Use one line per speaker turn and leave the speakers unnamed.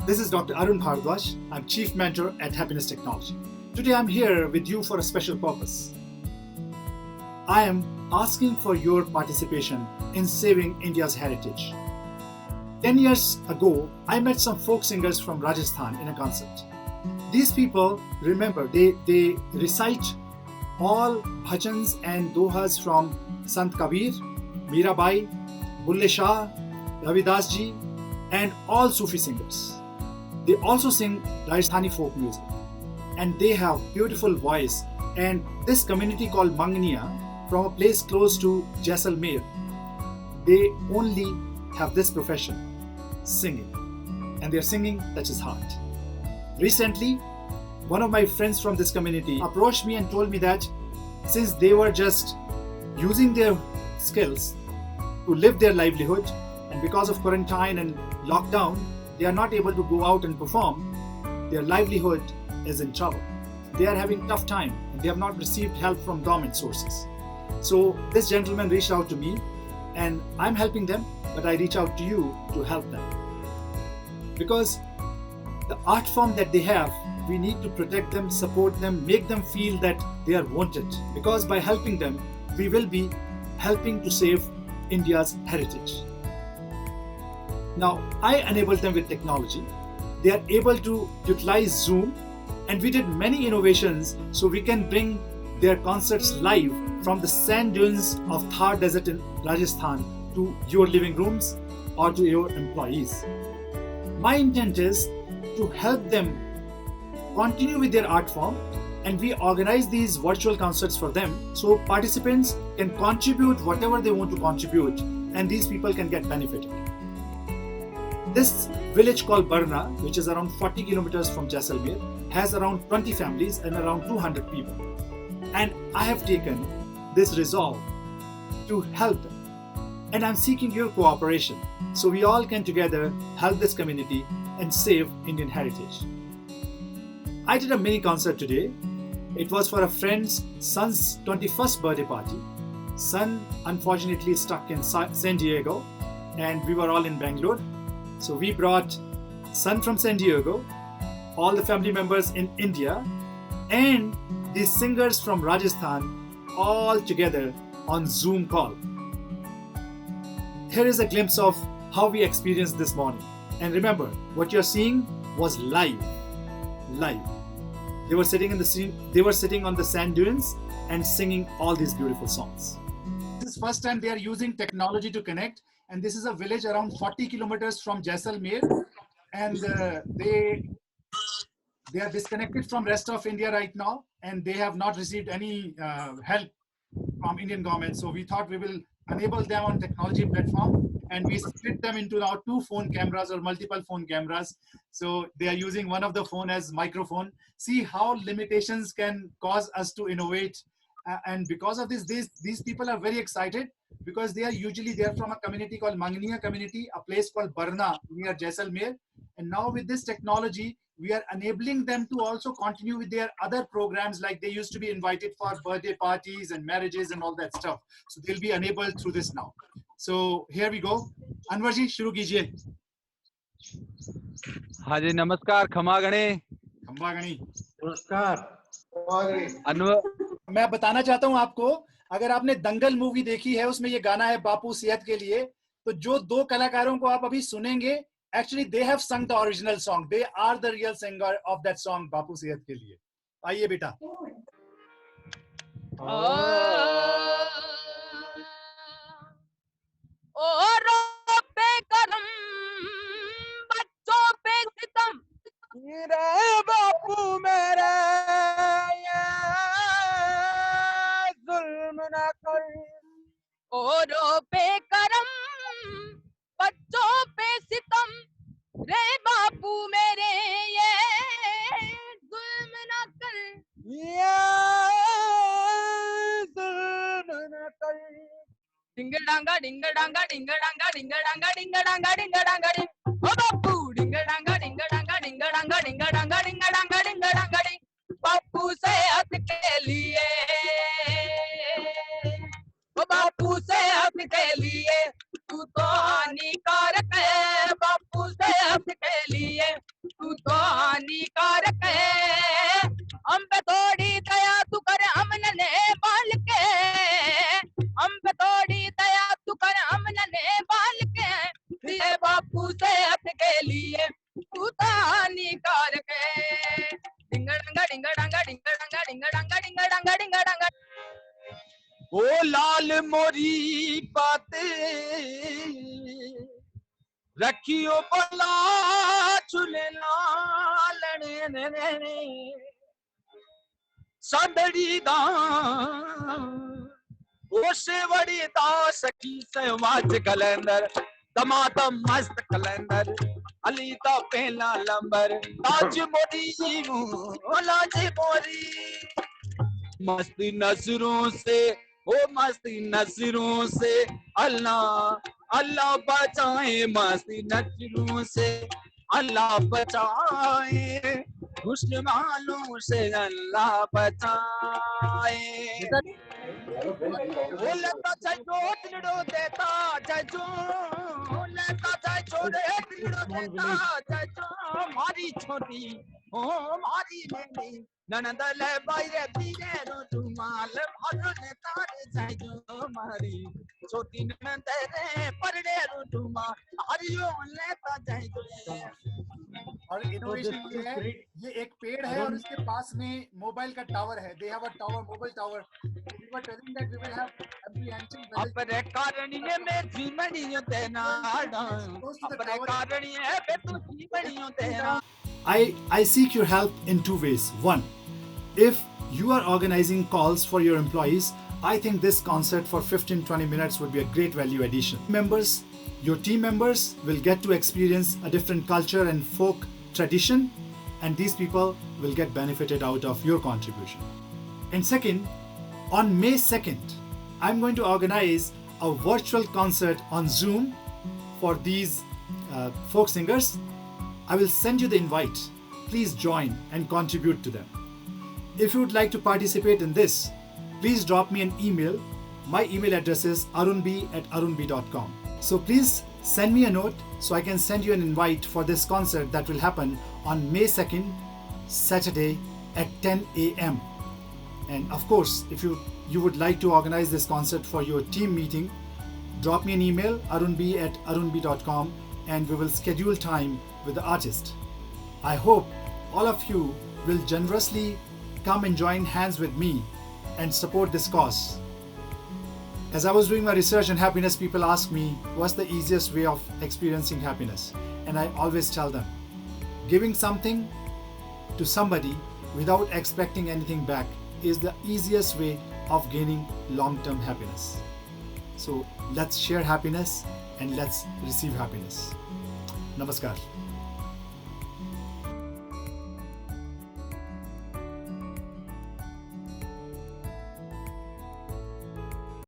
This is Dr. Arun Bhardwaj. I'm Chief Mentor at Happiness Technology. Today I'm here with you for a special purpose. I am asking for your participation in saving India's heritage. 10 years ago, I met some folk singers from Rajasthan in a concert. These people, remember, they recite all bhajans and dohas from Sant Kabir, Mirabai, Bulle Shah, Ravidas ji, and all Sufi singers. They also sing Rajasthani folk music, and they have beautiful voice. And this community called Mangania, from a place close to Jaisalmer, they only have this profession, singing, and their singing touches heart. Recently, one of my friends from this community approached me and told me that since they were just using their skills to live their livelihood, and because of quarantine and lockdown, they are not able to go out and perform, their livelihood is in trouble. They are having tough time and they have not received help from government sources. So this gentleman reached out to me and I'm helping them, but I reach out to you to help them. Because the art form that they have, we need to protect them, support them, make them feel that they are wanted. Because by helping them, we will be helping to save India's heritage. Now, I enabled them with technology. They are able to utilize Zoom, and we did many innovations so we can bring their concerts live from the sand dunes of Thar Desert in Rajasthan to your living rooms or to your employees. My intent is to help them continue with their art form, and we organize these virtual concerts for them so participants can contribute whatever they want to contribute, and these people can get benefited. This village called Barna, which is around 40 kilometers from Jaisalmer, has around 20 families and around 200 people. And I have taken this resolve to help them. And I'm seeking your cooperation so we all can together help this community and save Indian heritage. I did a mini concert today. It was for a friend's son's 21st birthday party. Son unfortunately stuck in San Diego and we were all in Bangalore. So we brought son from San Diego, all the family members in India, and these singers from Rajasthan all together on Zoom call. Here is a glimpse of how we experienced this morning. And remember, what you're seeing was live. Live. They were sitting on the sand dunes and singing all these beautiful songs. This is first time they are using technology to connect. And this is a village around 40 kilometers from Jaisalmer, and they are disconnected from rest of India right now, and they have not received any help from Indian government. So we thought we will enable them on technology platform, and we split them into now 2 phone cameras or multiple phone cameras. So they are using one of the phone as microphone. See how limitations can cause us to innovate. And because of this, these people are very excited because they are from a community called Mangania community, a place called Barna near Jaisalmer. And now with this technology, we are enabling them to also continue with their other programs, like they used to be invited for birthday parties and marriages and all that stuff. So they'll be enabled through this now. So here we go. Anwar ji, shuru kijiye.
हाँ जी, नमस्कार। खमा गणे।
खमा गणी।
नमस्कार।
मैं बताना चाहता हूं आपको, अगर आपने दंगल मूवी देखी है, उसमें ये गाना है बापू सेहत के लिए, तो जो 2 कलाकारों को आप अभी सुनेंगे, actually they have sung the original song, they are the real singer of that song बापू सेहत के लिए। आइए बेटा।
औरों पे करम, बच्चों पे सितम,
रे बापू मेरे ये जुल्म न कर।
औरों पे करम, बच्चों पे सितम, रे बापू मेरे ये जुल्म न कर,
ये जुल्म न कर।
डिंगडांगा डिंगडांगा डिंगडांगा डिंगडांगा डिंगडांगा डिंगडांगा डिंग, ओ बापू डिंगडांगा डिंगडांगा डिंगडांगा डिंगडांगा डिंगडांगा डिंगडांगा डिंग, बापू सेहत के लिए, ओ बापू सेहत के लिए, तू तो हानिकारक है, बापू सेहत के लिए,
ओ लाल मोरी बातें रखियो भला झूले लाल सदड़ी दा ओसे वड़ी दा सखी समाज कलंदर दमादम मस्त कलंदर अली दा पहला लंबर ताज मोरी लाज मोरी मस्ती नजरों से ओ मस्ती नजरों से अल्लाह अल्लाह बचाए मस्ती नजरों से अल्लाह बचाए दुश्मनों से अल्लाह बचाए ओ लेता चाहे चोट लड़ो देता चाहे जो लेता चाहे छोड़े लड़ो देता चाहे जो मारी छोटी ओ मारी नेनी ननदल बाइरे पीरे रो तुमाल भरो ने तारे चाहे जो मारी छोटी ननद रे परड़े रो तुमा हरियो लेता चाहे जो
और इनोवेशन ये है, ये एक पेड़ है और इसके पास में मोबाइल का टावर है. They have a tower, mobile tower. We were telling that we will have apprehension.
अपरे कारणिये में जीवनियों तेना अपने कारणिये पे तू जीवनियों तेना.
I seek your help in two ways. One, if you are organizing calls for your employees, I think this concert for 15-20 minutes would be a great value addition. Your team members will get to experience a different culture and folk tradition, and these people will get benefited out of your contribution. And second, on May 2nd, I'm going to organize a virtual concert on Zoom for these folk singers. I will send you the invite. Please join and contribute to them. If you would like to participate in this, please drop me an email. My email address is arunb@arunb.com. So please send me a note so I can send you an invite for this concert that will happen on May 2nd, Saturday at 10 a.m. And of course, if you would like to organize this concert for your team meeting, drop me an email arunb@arunb.com and we will schedule time with the artist. I hope all of you will generously come and join hands with me and support this cause. As I was doing my research on happiness, people ask me what's the easiest way of experiencing happiness, and I always tell them, giving something to somebody without expecting anything back is the easiest way of gaining long-term happiness. So let's share happiness and let's receive happiness. Namaskar.